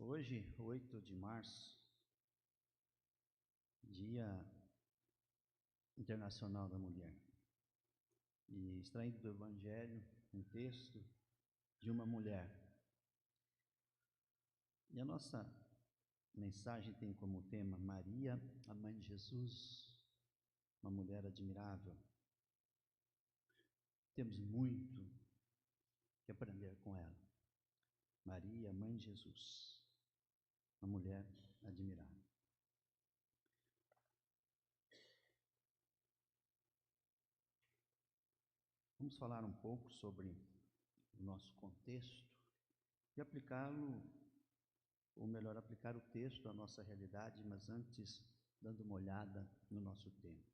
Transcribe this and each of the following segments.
Hoje, 8 de março, Dia Internacional da Mulher, e extraído do Evangelho, um texto de uma mulher. E a nossa mensagem tem como tema Maria, a mãe de Jesus, uma mulher admirável. Temos muito que aprender com ela. Maria, mãe de Jesus, uma mulher admirável. Vamos falar um pouco sobre o nosso contexto e aplicá-lo, ou melhor, aplicar o texto à nossa realidade, mas antes dando uma olhada no nosso tempo.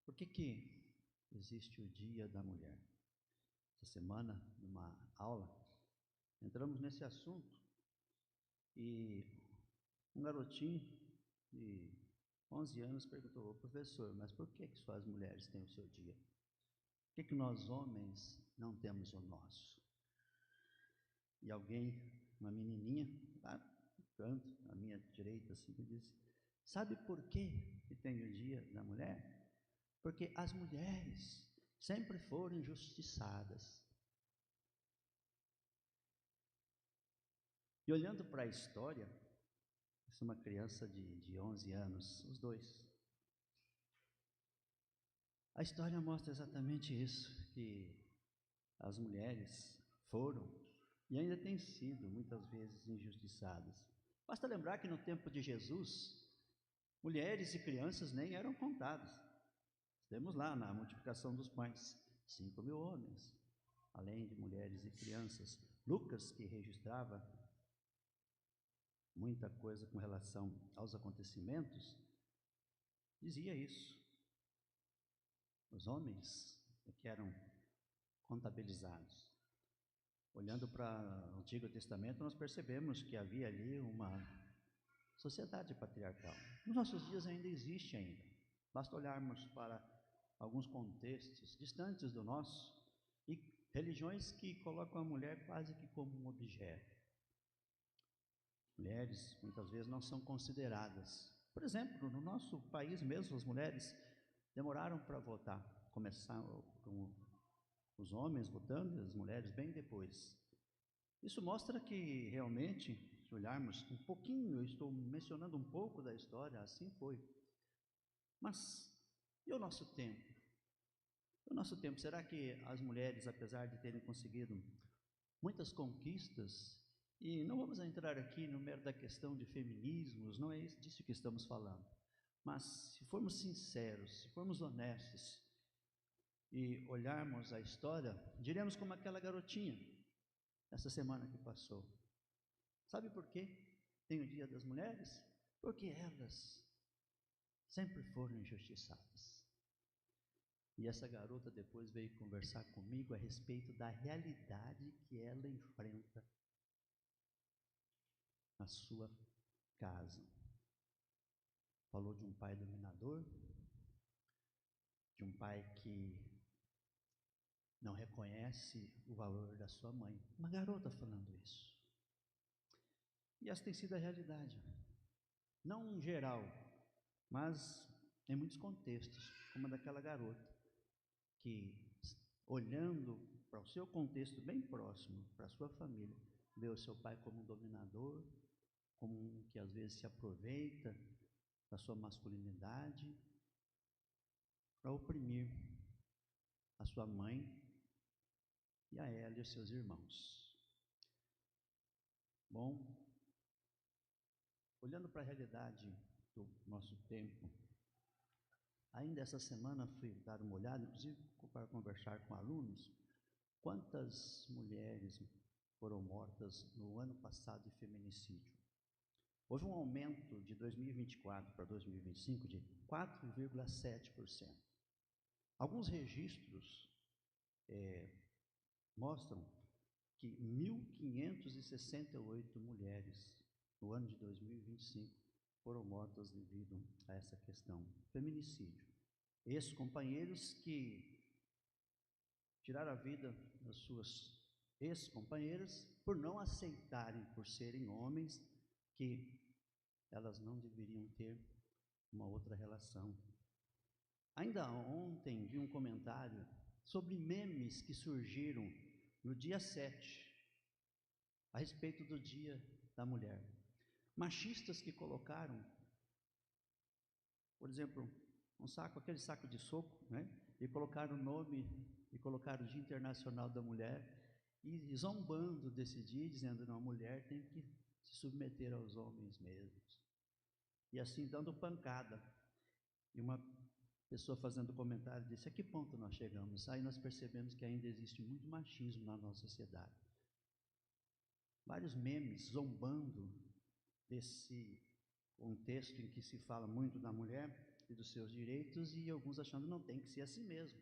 Por que existe o Dia da Mulher? Essa semana, numa aula, entramos nesse assunto e um garotinho de 11 anos perguntou: professor, mas por que só as mulheres têm o seu dia? Por que nós homens não temos o nosso? E alguém, uma menininha, lá no canto, à minha direita, assim, me disse: sabe por que tem o Dia da Mulher? Porque as mulheres sempre foram injustiçadas. E olhando para a história, isso é uma criança de 11 anos, os dois. A história mostra exatamente isso, que as mulheres foram e ainda têm sido muitas vezes injustiçadas. Basta lembrar que no tempo de Jesus, mulheres e crianças nem eram contadas. Temos lá na multiplicação dos pães, 5.000 homens, além de mulheres e crianças. Lucas, que registrava muita coisa com relação aos acontecimentos, dizia isso. Os homens é que eram contabilizados. Olhando para o Antigo Testamento, nós percebemos que havia ali uma sociedade patriarcal. Nos nossos dias ainda existe ainda. Basta olharmos para alguns contextos distantes do nosso e religiões que colocam a mulher quase que como um objeto. Mulheres muitas vezes não são consideradas. Por exemplo, no nosso país mesmo, as mulheres demoraram para votar. Começaram com os homens votando e as mulheres bem depois. Isso mostra que realmente, se olharmos um pouquinho, eu estou mencionando um pouco da história, assim foi. Mas e o nosso tempo? O nosso tempo, será que as mulheres, apesar de terem conseguido muitas conquistas, e não vamos entrar aqui no mérito da questão de feminismos, não é disso que estamos falando, mas se formos sinceros, se formos honestos e olharmos a história, diremos como aquela garotinha, essa semana que passou. Sabe por quê tem o Dia das Mulheres? Porque elas sempre foram injustiçadas. E essa garota depois veio conversar comigo a respeito da realidade que ela enfrenta na sua casa. Falou de um pai dominador, de um pai que não reconhece o valor da sua mãe. Uma garota falando isso. E essa tem sido a realidade. Não em geral, mas em muitos contextos, como a daquela garota, que olhando para o seu contexto bem próximo, para a sua família, vê o seu pai como um dominador, como um que às vezes se aproveita da sua masculinidade para oprimir a sua mãe e a ela e os seus irmãos. Bom, olhando para a realidade do nosso tempo, ainda essa semana fui dar uma olhada, inclusive para conversar com alunos, quantas mulheres foram mortas no ano passado de feminicídio. Houve um aumento de 2024 para 2025 de 4,7%. Alguns registros mostram que 1.568 mulheres no ano de 2025 foram mortas devido a essa questão, feminicídio. Ex-companheiros que tiraram a vida das suas ex-companheiras, por não aceitarem, por serem homens, que elas não deveriam ter uma outra relação. Ainda ontem vi um comentário sobre memes que surgiram no dia 7, a respeito do Dia da Mulher. Machistas que colocaram, por exemplo, aquele saco de soco, né? E colocaram o nome, e colocaram o Dia Internacional da Mulher, e zombando desse dia, dizendo que a mulher tem que se submeter aos homens mesmos. E assim dando pancada. E uma pessoa fazendo comentário disse: a que ponto nós chegamos? Aí nós percebemos que ainda existe muito machismo na nossa sociedade. Vários memes zombando desse contexto em que se fala muito da mulher e dos seus direitos, e alguns achando não, tem que ser assim mesmo.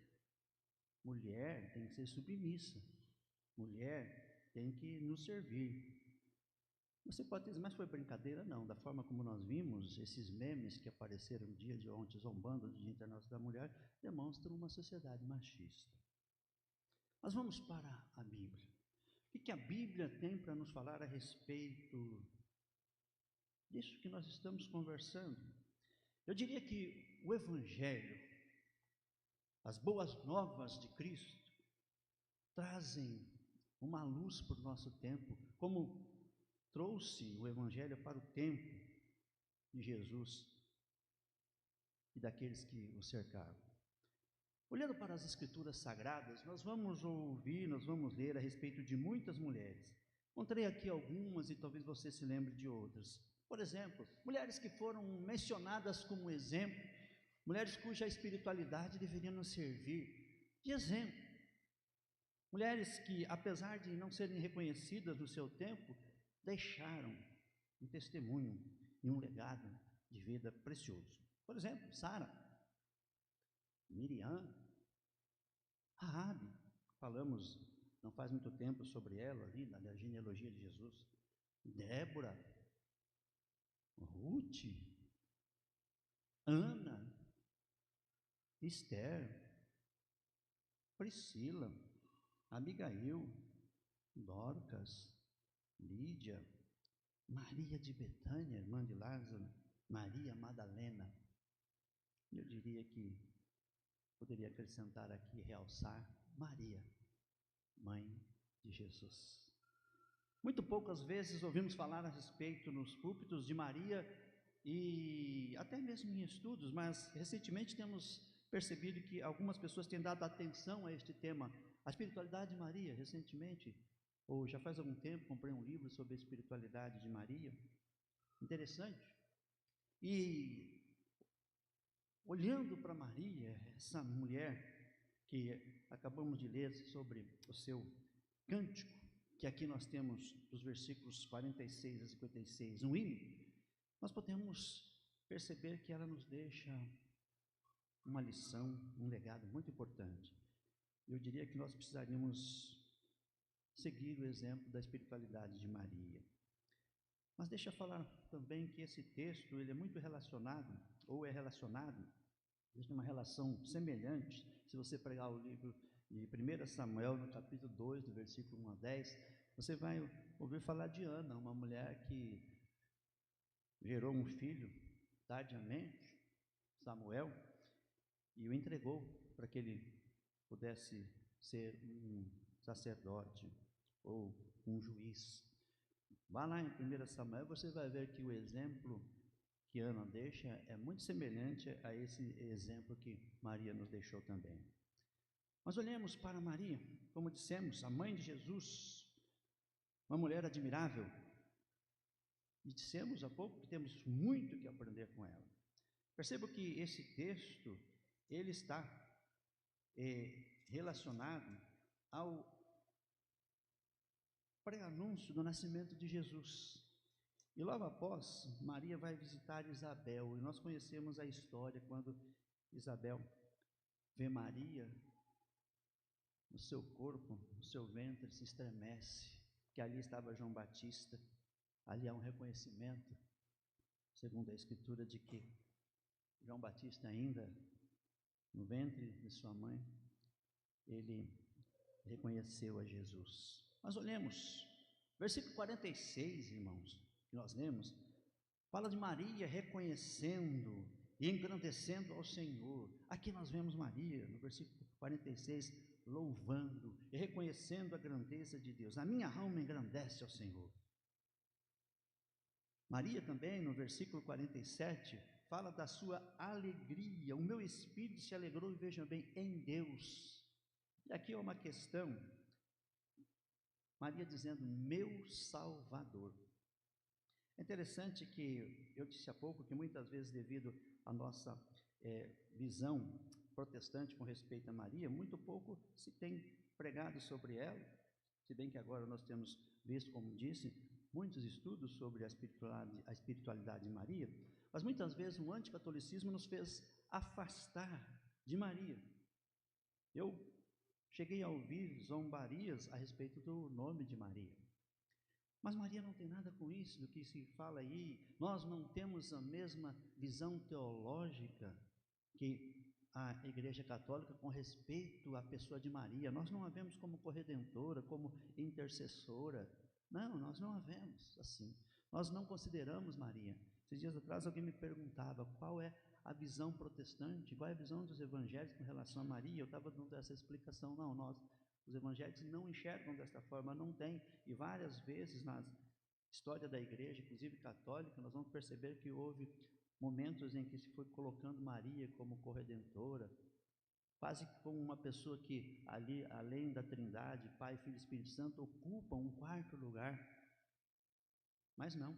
Mulher tem que ser submissa. Mulher tem que nos servir. Você pode dizer, mas foi brincadeira? Não, da forma como nós vimos, esses memes que apareceram no dia de ontem, zombando do Dia Internacional da Mulher, demonstram uma sociedade machista. Mas vamos para a Bíblia. O que a Bíblia tem para nos falar a respeito disso que nós estamos conversando? Eu diria que o Evangelho, as boas novas de Cristo, trazem uma luz para o nosso tempo, como trouxe o Evangelho para o tempo de Jesus e daqueles que o cercaram. Olhando para as Escrituras Sagradas, nós vamos ler a respeito de muitas mulheres. Encontrei aqui algumas e talvez você se lembre de outras. Por exemplo, mulheres que foram mencionadas como exemplo, mulheres cuja espiritualidade deveria nos servir de exemplo. Mulheres que, apesar de não serem reconhecidas no seu tempo, deixaram um testemunho e um legado de vida precioso. Por exemplo, Sara, Miriam, Raabe, falamos não faz muito tempo sobre ela ali, na genealogia de Jesus. Débora, Ruth, Ana, Esther, Priscila, Abigail, Dorcas, Lídia, Maria de Betânia, irmã de Lázaro, Maria Madalena. Eu diria que poderia acrescentar aqui, realçar, Maria, mãe de Jesus. Muito poucas vezes ouvimos falar a respeito nos púlpitos de Maria e até mesmo em estudos, mas recentemente temos percebido que algumas pessoas têm dado atenção a este tema, a espiritualidade de Maria. Recentemente, ou já faz algum tempo, comprei um livro sobre a espiritualidade de Maria, interessante, e olhando para Maria, essa mulher que acabamos de ler sobre o seu cântico, que aqui nós temos os versículos 46 a 56, um hino, nós podemos perceber que ela nos deixa uma lição, um legado muito importante. Eu diria que nós precisaríamos seguir o exemplo da espiritualidade de Maria. Mas deixa eu falar também que esse texto, ele é muito relacionado, ou é relacionado, existe uma relação semelhante, se você pegar o livro de 1 Samuel, no capítulo 2, do versículo 1 a 10, você vai ouvir falar de Ana, uma mulher que gerou um filho tardiamente, Samuel, e o entregou para que ele pudesse ser um sacerdote ou um juiz. Vá lá em 1 Samuel, você vai ver que o exemplo que Ana deixa é muito semelhante a esse exemplo que Maria nos deixou também. Mas olhemos para Maria, como dissemos, a mãe de Jesus, uma mulher admirável, e dissemos há pouco que temos muito que aprender com ela. Perceba que esse texto, ele está relacionado ao pré-anúncio do nascimento de Jesus. E logo após, Maria vai visitar Isabel, e nós conhecemos a história quando Isabel vê Maria, no seu corpo, no seu ventre se estremece, que ali estava João Batista. Ali há um reconhecimento, segundo a Escritura, de que João Batista ainda, no ventre de sua mãe, ele reconheceu a Jesus. Mas olhemos, versículo 46, irmãos, que nós lemos, fala de Maria reconhecendo e engrandecendo ao Senhor. Aqui nós vemos Maria, no versículo 46, louvando e reconhecendo a grandeza de Deus. A minha alma engrandece ao Senhor. Maria também, no versículo 47, fala da sua alegria. O meu espírito se alegrou, e vejam bem, em Deus. E aqui é uma questão, Maria dizendo, meu Salvador. É interessante que, eu disse há pouco, que muitas vezes devido à nossa visão protestante com respeito a Maria, muito pouco se tem pregado sobre ela, se bem que agora nós temos visto, como disse, muitos estudos sobre a espiritualidade de Maria, mas muitas vezes o anticatolicismo nos fez afastar de Maria. Eu cheguei a ouvir zombarias a respeito do nome de Maria. Mas Maria não tem nada com isso, do que se fala aí. Nós não temos a mesma visão teológica que a Igreja Católica com respeito à pessoa de Maria. Nós não a vemos como corredentora, como intercessora. Não, nós não a vemos assim. Nós não consideramos Maria. Esses dias atrás alguém me perguntava qual é a visão protestante, qual é a visão dos evangélicos com relação a Maria. Eu estava dando essa explicação. Não, os evangélicos não enxergam desta forma, não tem. E várias vezes na história da igreja, inclusive católica, nós vamos perceber que houve momentos em que se foi colocando Maria como corredentora, quase como uma pessoa que ali, além da Trindade, Pai, Filho e Espírito Santo, ocupa um quarto lugar. Mas não,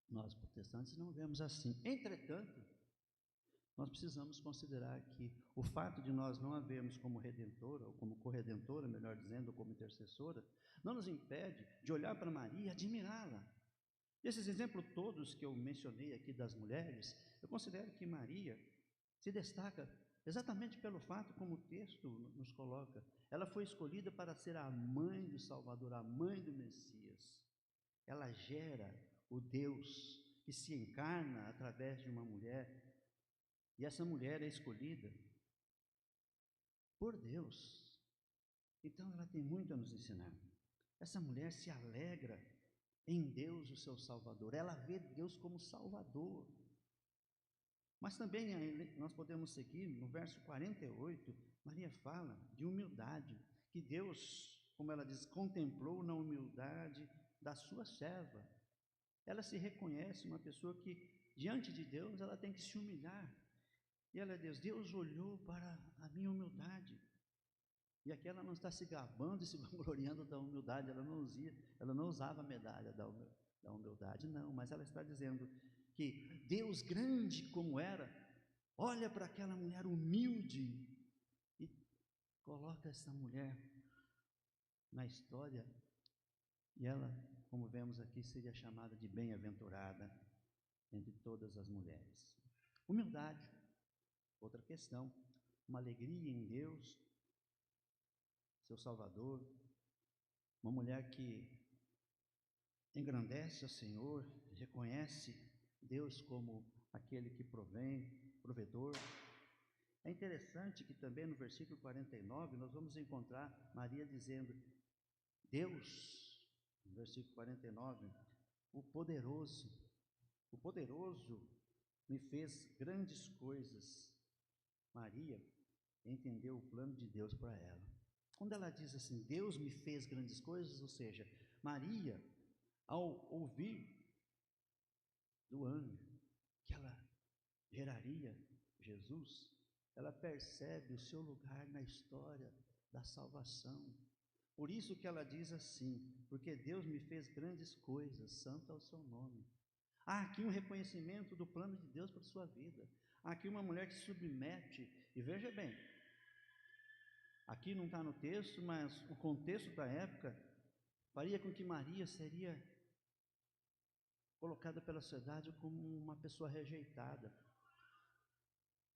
nós protestantes não vemos assim. Entretanto, nós precisamos considerar que o fato de nós não a vermos como redentora, ou como corredentora, melhor dizendo, ou como intercessora, não nos impede de olhar para Maria e admirá-la. Esses exemplos todos que eu mencionei aqui das mulheres, eu considero que Maria se destaca exatamente pelo fato como o texto nos coloca. Ela foi escolhida para ser a mãe do Salvador, a mãe do Messias. Ela gera o Deus que se encarna através de uma mulher. E essa mulher é escolhida por Deus. Então ela tem muito a nos ensinar. Essa mulher se alegra em Deus, o seu Salvador. Ela vê Deus como Salvador. Mas também nós podemos seguir no verso 48, Maria fala de humildade, que Deus, como ela diz, contemplou na humildade da sua serva. Ela se reconhece uma pessoa que, diante de Deus, ela tem que se humilhar. E ela diz, Deus olhou para a minha humildade. E aqui ela não está se gabando e se vangloriando da humildade, ela não usava a medalha da humildade, não, mas ela está dizendo que Deus grande como era, olha para aquela mulher humilde e coloca essa mulher na história, e ela, como vemos aqui, seria chamada de bem-aventurada entre todas as mulheres. Humildade, outra questão, uma alegria em Deus, seu Salvador, uma mulher que engrandece ao Senhor, reconhece Deus como aquele que provém, provedor. É interessante que também no versículo 49 nós vamos encontrar Maria dizendo, Deus, no versículo 49, o poderoso me fez grandes coisas. Maria entendeu o plano de Deus para ela. Quando ela diz assim, Deus me fez grandes coisas, ou seja, Maria, ao ouvir do anjo que ela geraria Jesus, ela percebe o seu lugar na história da salvação. Por isso que ela diz assim, porque Deus me fez grandes coisas, santo é o seu nome. Há aqui um reconhecimento do plano de Deus para a sua vida. Há aqui uma mulher que se submete, e veja bem, aqui não está no texto, mas o contexto da época faria com que Maria seria colocada pela sociedade como uma pessoa rejeitada.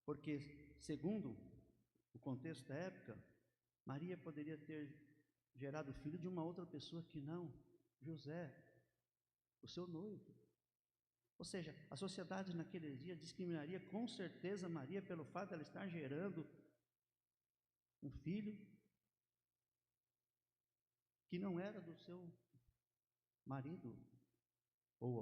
Porque, segundo o contexto da época, Maria poderia ter gerado filho de uma outra pessoa que não José, o seu noivo. Ou seja, a sociedade naqueles dias discriminaria com certeza Maria pelo fato de ela estar gerando um filho que não era do seu marido, ou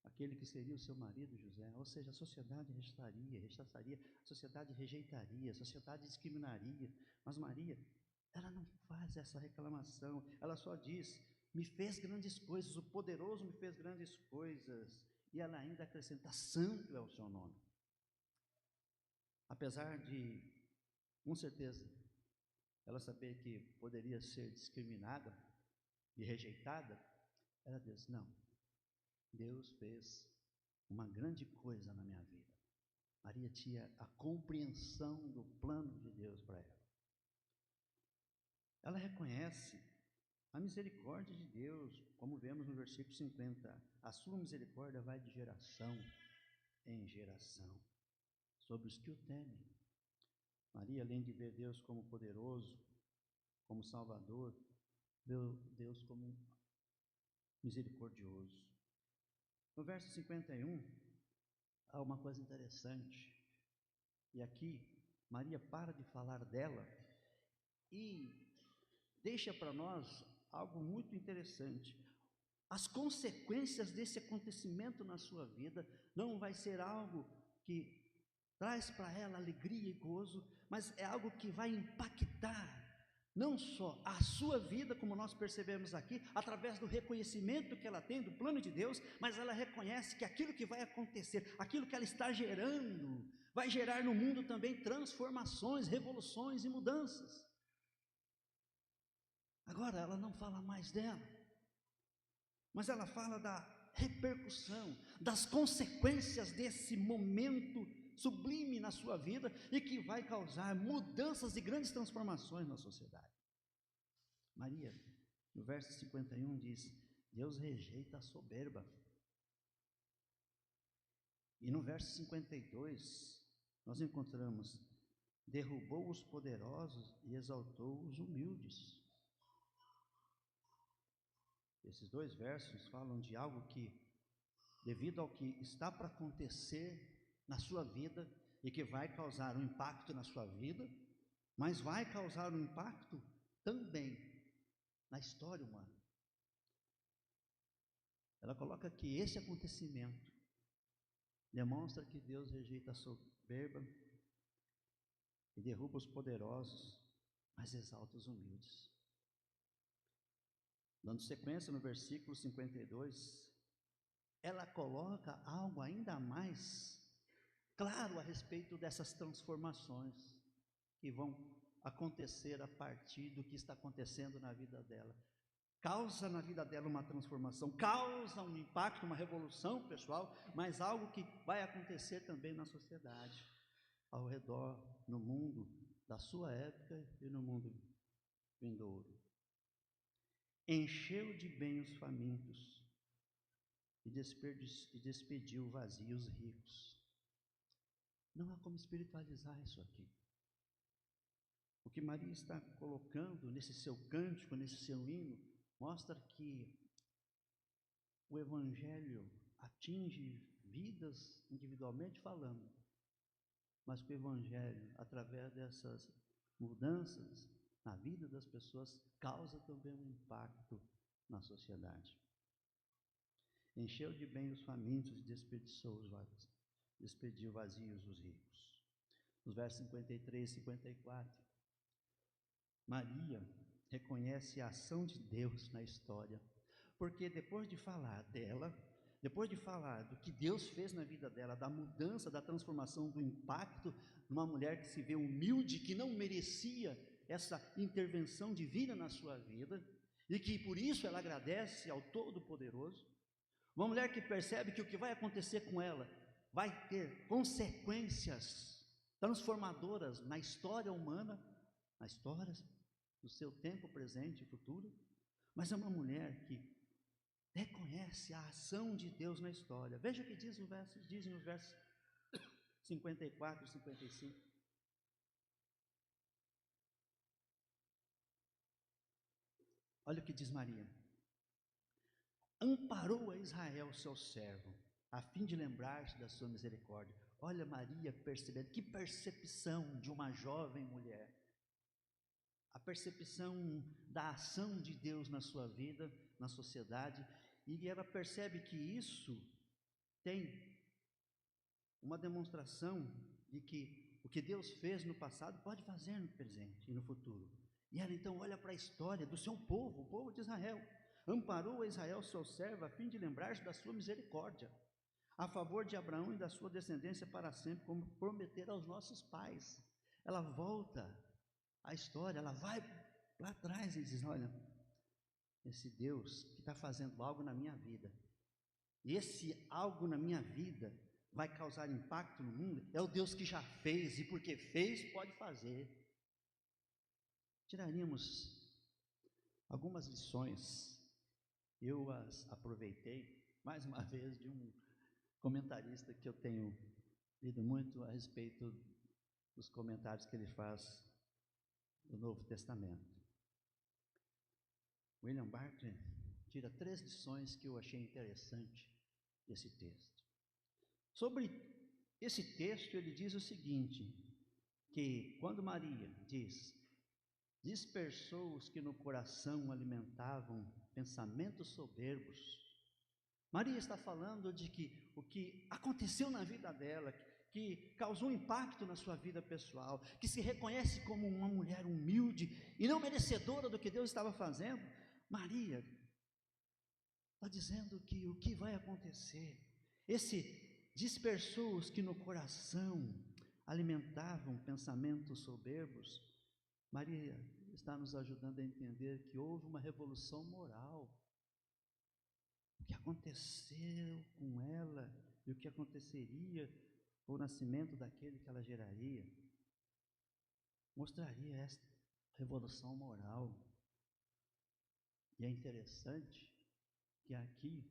aquele que seria o seu marido, José. Ou seja, a sociedade rechaçaria, a sociedade rejeitaria, a sociedade discriminaria. Mas Maria, ela não faz essa reclamação, ela só diz: me fez grandes coisas, o poderoso me fez grandes coisas. E ela ainda acrescenta: santo é o seu nome. Apesar de, com certeza, ela saber que poderia ser discriminada e rejeitada, ela diz: não, Deus fez uma grande coisa na minha vida. Maria tinha a compreensão do plano de Deus para ela. Ela reconhece a misericórdia de Deus, como vemos no versículo 50. A sua misericórdia vai de geração em geração sobre os que o temem. Maria, além de ver Deus como poderoso, como Salvador, vê Deus como misericordioso. No verso 51, há uma coisa interessante. E aqui, Maria para de falar dela e deixa para nós algo muito interessante. As consequências desse acontecimento na sua vida não vai ser algo que traz para ela alegria e gozo, mas é algo que vai impactar não só a sua vida, como nós percebemos aqui, através do reconhecimento que ela tem do plano de Deus, mas ela reconhece que aquilo que vai acontecer, aquilo que ela está gerando, vai gerar no mundo também transformações, revoluções e mudanças. Agora ela não fala mais dela, mas ela fala da repercussão, das consequências desse momento sublime na sua vida e que vai causar mudanças e grandes transformações na sociedade. Maria, no verso 51 diz: Deus rejeita a soberba. E no verso 52 nós encontramos: derrubou os poderosos e exaltou os humildes. Esses dois versos falam de algo que, devido ao que está para acontecer na sua vida e que vai causar um impacto na sua vida, mas vai causar um impacto também na história humana. Ela coloca que esse acontecimento demonstra que Deus rejeita a soberba e derruba os poderosos, mas exalta os humildes. Dando sequência no versículo 52, ela coloca algo ainda mais claro a respeito dessas transformações que vão acontecer a partir do que está acontecendo na vida dela. Causa na vida dela uma transformação, causa um impacto, uma revolução pessoal, mas algo que vai acontecer também na sociedade, ao redor, no mundo da sua época e no mundo vindouro. Encheu de bem os famintos e despediu vazios ricos. Não há como espiritualizar isso aqui. O que Maria está colocando nesse seu cântico, nesse seu hino, mostra que o Evangelho atinge vidas individualmente falando, mas que o Evangelho, através dessas mudanças na vida das pessoas, causa também um impacto na sociedade. Encheu de bem os famintos e despediu vazios os ricos. Nos versos 53 e 54, Maria reconhece a ação de Deus na história, porque depois de falar dela, depois de falar do que Deus fez na vida dela, da mudança, da transformação, do impacto, numa mulher que se vê humilde, que não merecia essa intervenção divina na sua vida, e que por isso ela agradece ao Todo-Poderoso, uma mulher que percebe que o que vai acontecer com ela vai ter consequências transformadoras na história humana, na história do seu tempo presente e futuro, mas é uma mulher que reconhece a ação de Deus na história. Veja o que dizem nos versos 54 e 55. Olha o que diz Maria: amparou a Israel, seu servo, a fim de lembrar-se da sua misericórdia. Olha Maria percebendo, que percepção de uma jovem mulher. a percepção da ação de Deus na sua vida, na sociedade, e ela percebe que isso tem uma demonstração de que o que Deus fez no passado pode fazer no presente e no futuro. E ela então olha para a história do seu povo, o povo de Israel. Amparou a Israel, seu servo, a fim de lembrar-se da sua misericórdia, a favor de Abraão e da sua descendência para sempre, como prometer aos nossos pais. Ela volta à história, ela vai lá atrás e diz: olha, esse Deus que está fazendo algo na minha vida, e esse algo na minha vida vai causar impacto no mundo, é o Deus que já fez, e porque fez, pode fazer. Tiraríamos algumas lições, eu as aproveitei, mais uma vez, de um comentarista que eu tenho lido muito a respeito dos comentários que ele faz do Novo Testamento. William Barclay tira 3 lições que eu achei interessante desse texto. Sobre esse texto, ele diz o seguinte, que quando Maria diz: dispersou os que no coração alimentavam pensamentos soberbos, Maria está falando de que o que aconteceu na vida dela, que causou impacto na sua vida pessoal, que se reconhece como uma mulher humilde e não merecedora do que Deus estava fazendo, Maria está dizendo que o que vai acontecer, esse dispersou os que no coração alimentavam pensamentos soberbos, Maria está nos ajudando a entender que houve uma revolução moral. O que aconteceu com ela e o que aconteceria com o nascimento daquele que ela geraria, mostraria esta revolução moral. E é interessante que aqui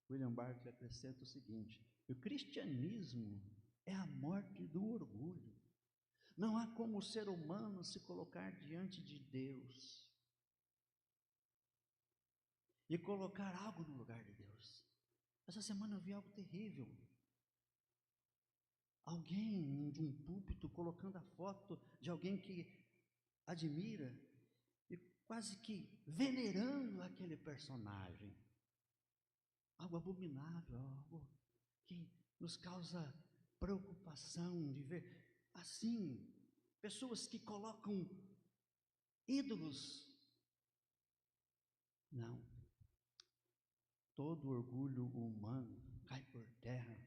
William Barclay acrescenta o seguinte: o cristianismo é a morte do orgulho. Não há como o ser humano se colocar diante de Deus e colocar algo no lugar de Deus. Essa semana eu vi algo terrível. Alguém de um púlpito colocando a foto de alguém que admira e quase que venerando aquele personagem. Algo abominável, algo que nos causa preocupação de ver assim, pessoas que colocam ídolos. Não. Todo orgulho humano cai por terra.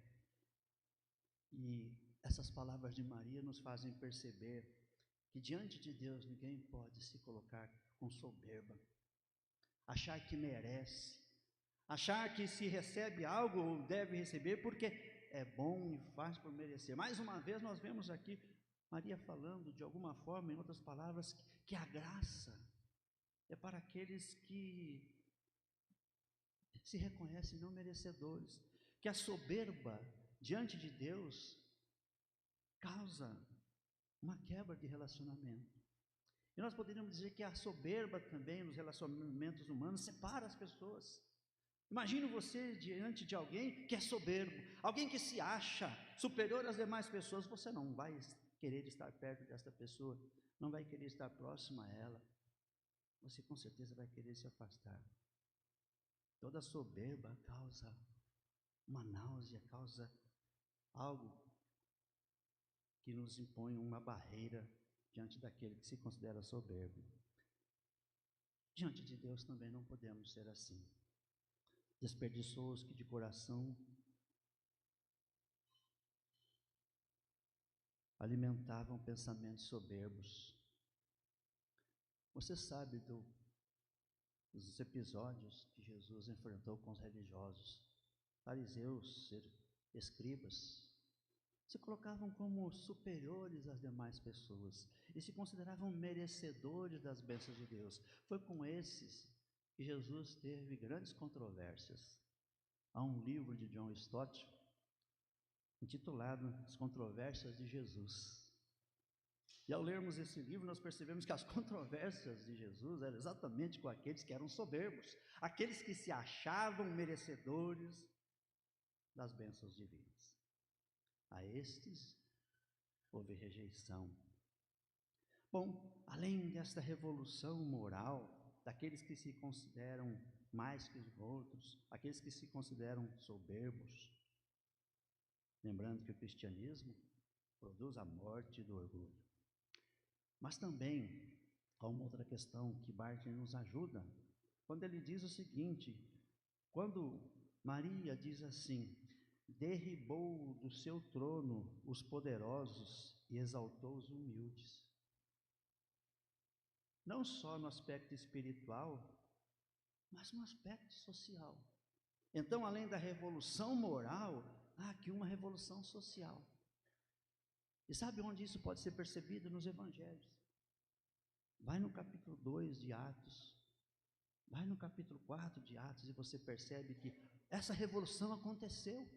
E essas palavras de Maria nos fazem perceber que diante de Deus ninguém pode se colocar com soberba, achar que merece, achar que se recebe algo ou deve receber porque é bom e faz por merecer. Mais uma vez nós vemos aqui Maria falando de alguma forma, em outras palavras, que a graça é para aqueles que se reconhecem não merecedores, que a soberba diante de Deus causa uma quebra de relacionamento. E nós poderíamos dizer que a soberba também nos relacionamentos humanos separa as pessoas. Imagine você diante de alguém que é soberbo, alguém que se acha superior às demais pessoas, você não vai querer estar perto desta pessoa, não vai querer estar próximo a ela, você com certeza vai querer se afastar. Toda soberba causa uma náusea, causa algo que nos impõe uma barreira diante daquele que se considera soberbo. Diante de Deus também não podemos ser assim. Desperdiçou os que de coração alimentavam pensamentos soberbos. Você sabe dos episódios que Jesus enfrentou com os religiosos, fariseus, escribas, se colocavam como superiores às demais pessoas e se consideravam merecedores das bênçãos de Deus. Foi com esses que Jesus teve grandes controvérsias. Há um livro de John Stott intitulado As Controvérsias de Jesus. E ao lermos esse livro, nós percebemos que as controvérsias de Jesus eram exatamente com aqueles que eram soberbos, aqueles que se achavam merecedores das bênçãos divinas. A estes houve rejeição. Bom, além desta revolução moral, daqueles que se consideram mais que os outros, aqueles que se consideram soberbos, lembrando que o cristianismo produz a morte do orgulho. Mas também há uma outra questão que Barclay nos ajuda, quando ele diz o seguinte: quando Maria diz assim, derribou do seu trono os poderosos e exaltou os humildes. Não só no aspecto espiritual, mas no aspecto social. Então, além da revolução moral, há aqui uma revolução social. E sabe onde isso pode ser percebido? Nos evangelhos. Vai no capítulo 2 de Atos, vai no capítulo 4 de Atos e você percebe que essa revolução aconteceu.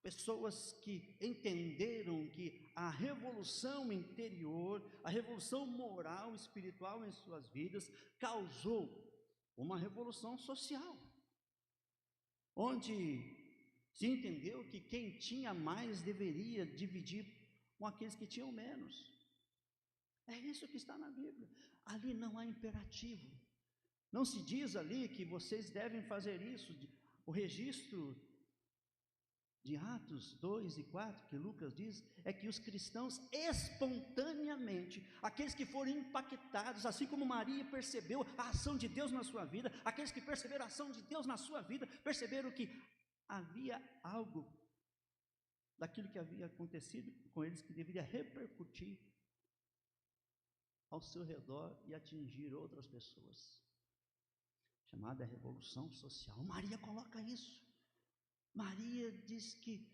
Pessoas que entenderam que a revolução interior, a revolução moral, espiritual em suas vidas, causou uma revolução social, onde se entendeu que quem tinha mais deveria dividir com aqueles que tinham menos. É isso que está na Bíblia. Ali não há imperativo. Não se diz ali que vocês devem fazer isso. O registro de Atos 2 e 4, que Lucas diz, é que os cristãos espontaneamente, aqueles que foram impactados, assim como Maria percebeu a ação de Deus na sua vida, aqueles que perceberam a ação de Deus na sua vida, perceberam que havia algo daquilo que havia acontecido com eles que deveria repercutir ao seu redor e atingir outras pessoas, chamada revolução social. Maria coloca isso. Maria diz que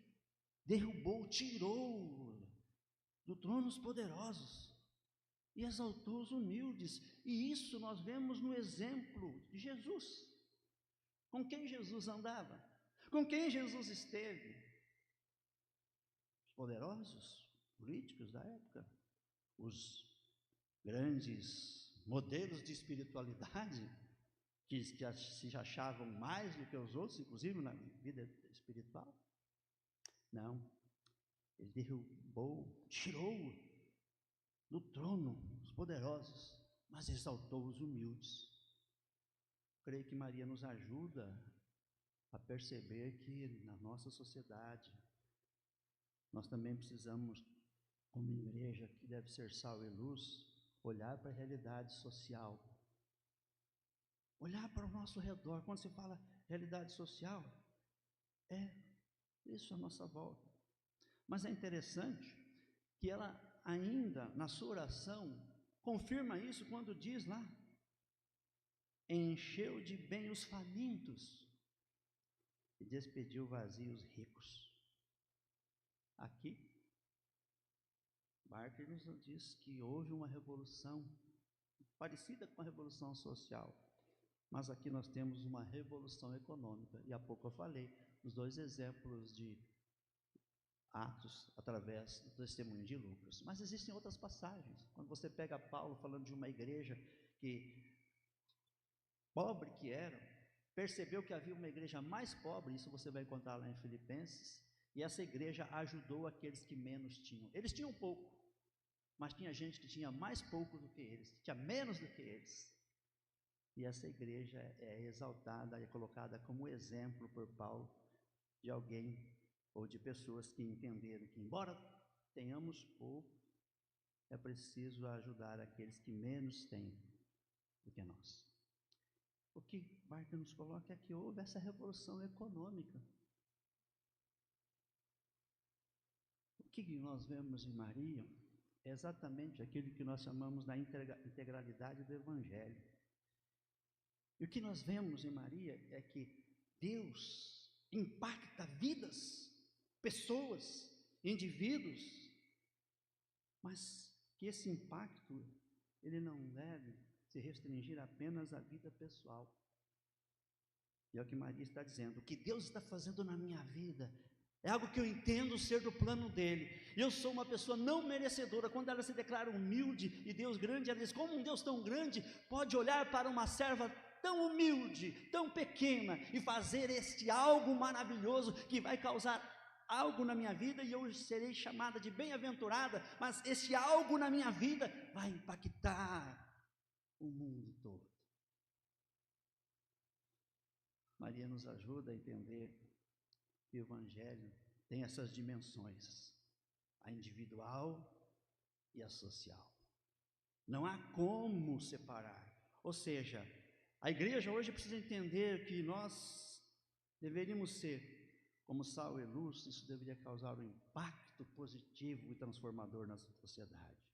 derrubou, tirou do trono os poderosos e exaltou os humildes. E isso nós vemos no exemplo de Jesus. Com quem Jesus andava? Com quem Jesus esteve? Os poderosos políticos da época, os grandes modelos de espiritualidade, que se achavam mais do que os outros, inclusive na vida espiritual. Não, ele derrubou, tirou do trono os poderosos, mas exaltou os humildes. Creio que Maria nos ajuda a perceber que na nossa sociedade nós também precisamos, como igreja que deve ser sal e luz, olhar para a realidade social, olhar para o nosso redor. Quando se fala realidade social, é isso à nossa volta. Mas é interessante que ela ainda, na sua oração, confirma isso quando diz lá, encheu de bem os famintos e despediu vazios ricos. Aqui, Barclay nos diz que houve uma revolução parecida com a revolução social, mas aqui nós temos uma revolução econômica, e há pouco eu falei dos dois exemplos de Atos através do testemunho de Lucas. Mas existem outras passagens. Quando você pega Paulo falando de uma igreja que, pobre que era, percebeu que havia uma igreja mais pobre, isso você vai encontrar lá em Filipenses, e essa igreja ajudou aqueles que menos tinham. Eles tinham pouco, mas tinha gente que tinha mais pouco do que eles, tinha menos do que eles. E essa igreja é exaltada, é colocada como exemplo por Paulo de alguém ou de pessoas que entenderam que, embora tenhamos pouco, é preciso ajudar aqueles que menos têm do que nós. O que Barclay nos coloca é que houve essa revolução econômica. O que nós vemos em Maria é exatamente aquilo que nós chamamos da integralidade do Evangelho. E o que nós vemos em Maria é que Deus impacta vidas, pessoas, indivíduos, mas que esse impacto, ele não deve se restringir apenas à vida pessoal. E é o que Maria está dizendo, o que Deus está fazendo na minha vida é algo que eu entendo ser do plano dele. Eu sou uma pessoa não merecedora. Quando ela se declara humilde e Deus grande, ela diz, como um Deus tão grande pode olhar para uma serva tão humilde, tão pequena, e fazer este algo maravilhoso que vai causar algo na minha vida e eu serei chamada de bem-aventurada, mas esse algo na minha vida vai impactar o mundo todo. Maria nos ajuda a entender que o Evangelho tem essas dimensões, a individual e a social. Não há como separar. Ou seja, a igreja hoje precisa entender que nós deveríamos ser como sal e luz. Isso deveria causar um impacto positivo e transformador na sociedade.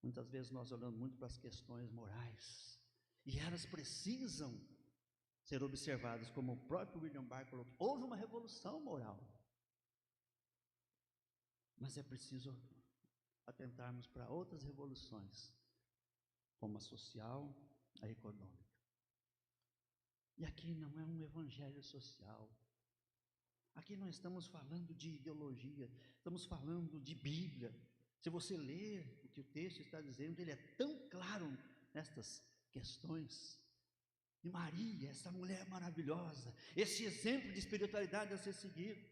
Muitas vezes nós olhamos muito para as questões morais, e elas precisam ser observadas, como o próprio William Barclay colocou. Houve uma revolução moral, mas é preciso atentarmos para outras revoluções, como a social, a econômica. E aqui não é um evangelho social. Aqui não estamos falando de ideologia, estamos falando de Bíblia. Se você ler o que o texto está dizendo, ele é tão claro nestas questões. E Maria, essa mulher maravilhosa, esse exemplo de espiritualidade a ser seguido.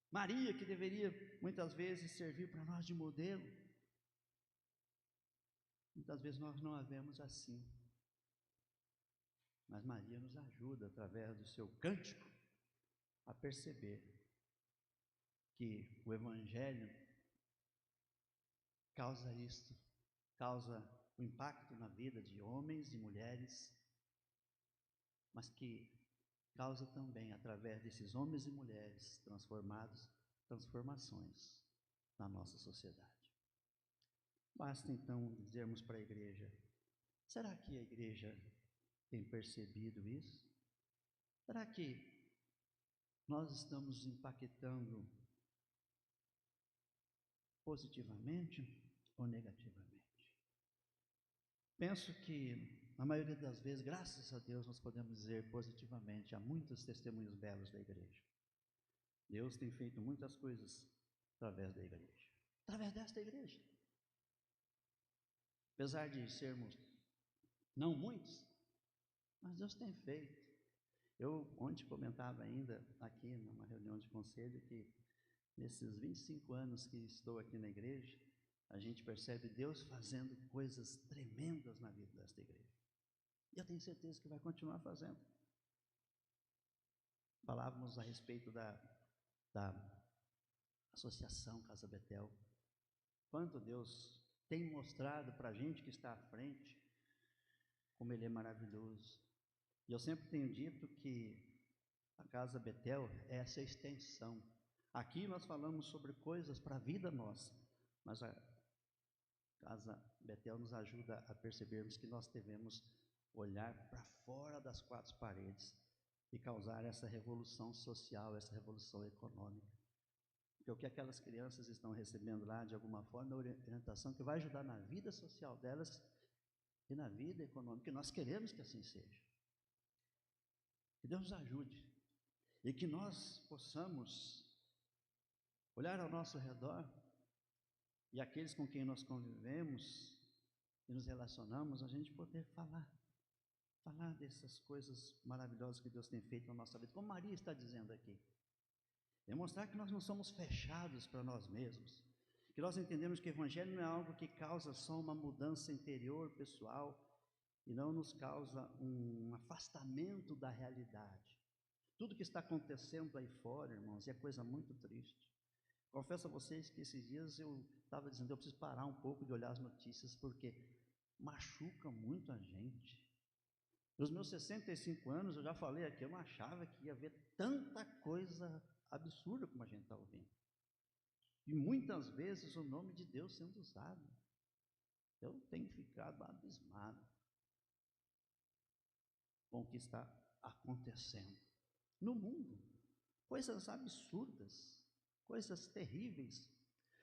Maria, que deveria muitas vezes servir para nós de modelo. Muitas vezes nós não a vemos assim. Mas Maria nos ajuda, através do seu cântico, a perceber que o Evangelho causa isto, causa o impacto na vida de homens e mulheres, mas que causa também, através desses homens e mulheres transformados, transformações na nossa sociedade. Basta então dizermos para a igreja: será que a igreja tem percebido isso? Será que nós estamos impactando positivamente ou negativamente? Penso que, na maioria das vezes, graças a Deus, nós podemos dizer positivamente. Há muitos testemunhos belos da igreja. Deus tem feito muitas coisas através da igreja, através desta igreja. Apesar de sermos não muitos, mas Deus tem feito. Eu ontem comentava ainda aqui numa reunião de conselho que nesses 25 anos que estou aqui na igreja, a gente percebe Deus fazendo coisas tremendas na vida desta igreja. E eu tenho certeza que vai continuar fazendo. Falávamos a respeito da associação Casa Betel. Quanto Deus tem mostrado para a gente que está à frente, como Ele é maravilhoso. E eu sempre tenho dito que a Casa Betel é essa extensão. Aqui nós falamos sobre coisas para a vida nossa, mas a Casa Betel nos ajuda a percebermos que nós devemos olhar para fora das quatro paredes e causar essa revolução social, essa revolução econômica. Porque o que aquelas crianças estão recebendo lá, de alguma forma, é orientação que vai ajudar na vida social delas e na vida econômica, e nós queremos que assim seja. Que Deus nos ajude e que nós possamos olhar ao nosso redor e aqueles com quem nós convivemos e nos relacionamos, a gente poder falar dessas coisas maravilhosas que Deus tem feito na nossa vida, como Maria está dizendo aqui. Demonstrar que nós não somos fechados para nós mesmos, que nós entendemos que o Evangelho não é algo que causa só uma mudança interior, pessoal, e não nos causa um afastamento da realidade. Tudo que está acontecendo aí fora, irmãos, é coisa muito triste. Confesso a vocês que esses dias eu estava dizendo, eu preciso parar um pouco de olhar as notícias, porque machuca muito a gente. Nos meus 65 anos, eu já falei aqui, eu não achava que ia haver tanta coisa absurda como a gente está ouvindo. E muitas vezes o nome de Deus sendo usado. Eu tenho ficado abismado com o que está acontecendo no mundo. Coisas absurdas, coisas terríveis.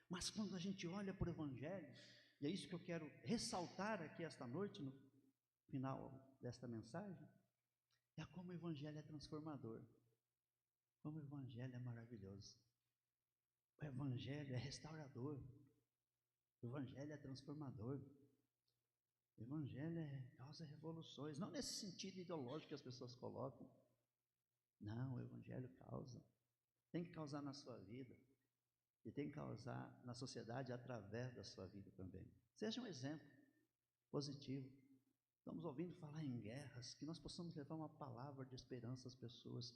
Mas quando a gente olha para o Evangelho, e é isso que eu quero ressaltar aqui esta noite, no final desta mensagem, é como o Evangelho é transformador, como o Evangelho é maravilhoso. O Evangelho é restaurador, o Evangelho é transformador, o Evangelho causa revoluções, não nesse sentido ideológico que as pessoas colocam. Não, o Evangelho causa. tem que causar na sua vida e tem que causar na sociedade através da sua vida também. Seja um exemplo positivo. Estamos ouvindo falar em guerras, que nós possamos levar uma palavra de esperança às pessoas.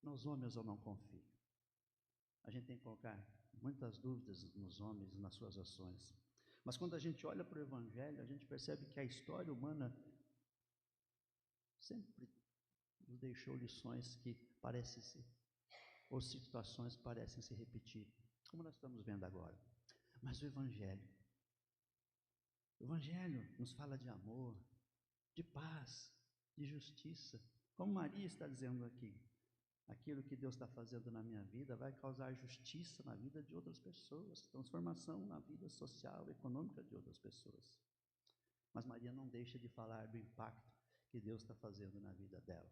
Nos homens eu não confio. A gente tem que colocar muitas dúvidas nos homens e nas suas ações. Mas quando a gente olha para o Evangelho, a gente percebe que a história humana sempre nos deixou lições que parecem se, ou situações que parecem se repetir, como nós estamos vendo agora. Mas o Evangelho nos fala de amor, de paz, de justiça. Como Maria está dizendo aqui, aquilo que Deus está fazendo na minha vida vai causar justiça na vida de outras pessoas, transformação na vida social, econômica de outras pessoas. Mas Maria não deixa de falar do impacto que Deus está fazendo na vida dela.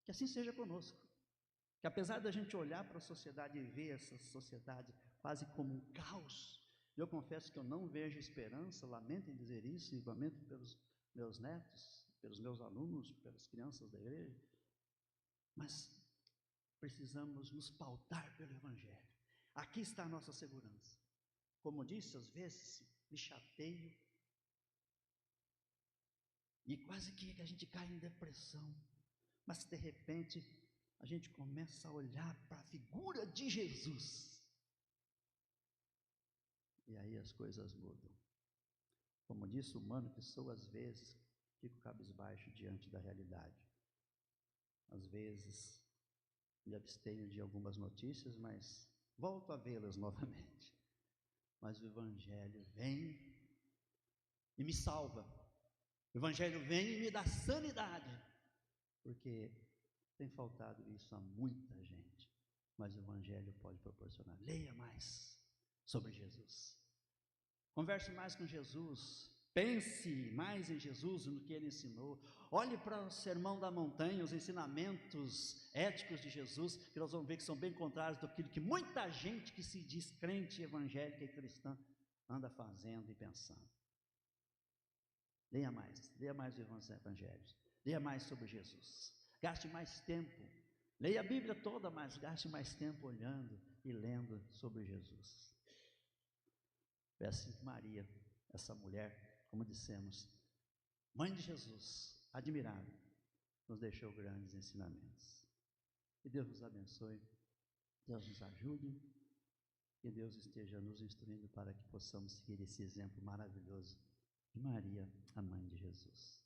Que assim seja conosco. Que apesar da gente olhar para a sociedade e ver essa sociedade quase como um caos, eu confesso que eu não vejo esperança, lamento em dizer isso, e lamento pelos meus netos, pelos meus alunos, pelas crianças da igreja, mas precisamos nos pautar pelo Evangelho. Aqui está a nossa segurança. Como disse, às vezes me chateio e quase que a gente cai em depressão, mas de repente a gente começa a olhar para a figura de Jesus. E aí as coisas mudam. Como disse o humano que sou, às vezes fico cabisbaixo diante da realidade. Às vezes me abstenho de algumas notícias, mas volto a vê-las novamente. Mas o Evangelho vem e me salva. O Evangelho vem e me dá sanidade, porque tem faltado isso a muita gente, mas o Evangelho pode proporcionar. Leia mais sobre Jesus, converse mais com Jesus, pense mais em Jesus, no que Ele ensinou. Olhe para o Sermão da Montanha, os ensinamentos éticos de Jesus, que nós vamos ver que são bem contrários daquilo que muita gente que se diz crente, evangélica e cristã anda fazendo e pensando. Leia mais os evangelhos, leia mais sobre Jesus, gaste mais tempo, leia a Bíblia toda, mas gaste mais tempo olhando e lendo sobre Jesus. Foi assim que Maria, essa mulher, como dissemos, mãe de Jesus, admirável, nos deixou grandes ensinamentos. Que Deus nos abençoe, Deus nos ajude, que Deus esteja nos instruindo para que possamos seguir esse exemplo maravilhoso de Maria, a mãe de Jesus.